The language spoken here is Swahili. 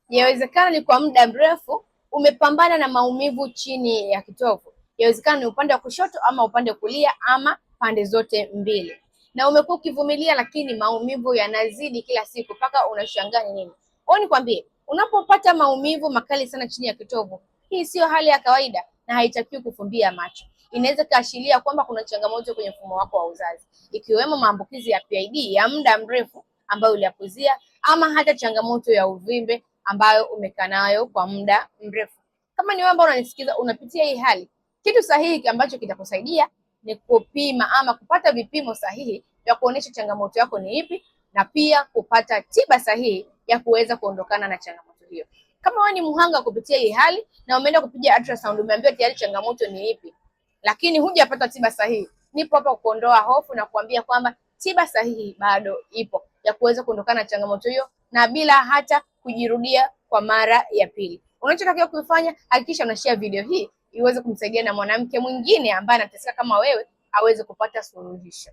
Yawezekana ni kwa muda mrefu umepambana na maumivu chini ya kitovu. Yawezekana ni upande wa kushoto ama upande wa kulia ama pande zote mbili, na umekuwa ukivumilia, lakini maumivu yanazidi kila siku mpaka unashangaa ni nini. Kwa nikwambie, unapopata maumivu makali sana chini ya kitovu, hii sio hali ya kawaida na haitakiwi kufumbia macho. Inaweza kaashiria kwamba kuna changamoto kwenye mfumo wako wa uzazi, ikiwemo maambukizi ya PID ya muda mrefu ambayo uliyapuzia, ama hata changamoto ya uvimbe ambayo umekaa nayo kwa muda mrefu. Kama ni wewe ambao unanisikiza unapitia hii hali, kitu sahihi ambacho kitakusaidia ni kupima ama kupata vipimo sahihi vya kuonesha changamoto yako ni ipi, na pia kupata tiba sahihi ya kuweza kuondokana na changamoto hiyo. Kama wewe ni mhanga kupitia hii hali na umeenda kupiga ultrasound, umeambiwa tayari changamoto ni ipi, lakini hujapata tiba sahihi, nipo hapa kuondoa hofu na kuambia kwamba tiba sahihi bado ipo ya kuweza kuondokana na changamoto hiyo na bila hata kujirudia kwa mara ya pili. Unachotakiwa kufanya, hakikisha unashare video hii iweze kumsaidia na mwanamke mwingine ambaye anateseka kama wewe aweze kupata suluhisho.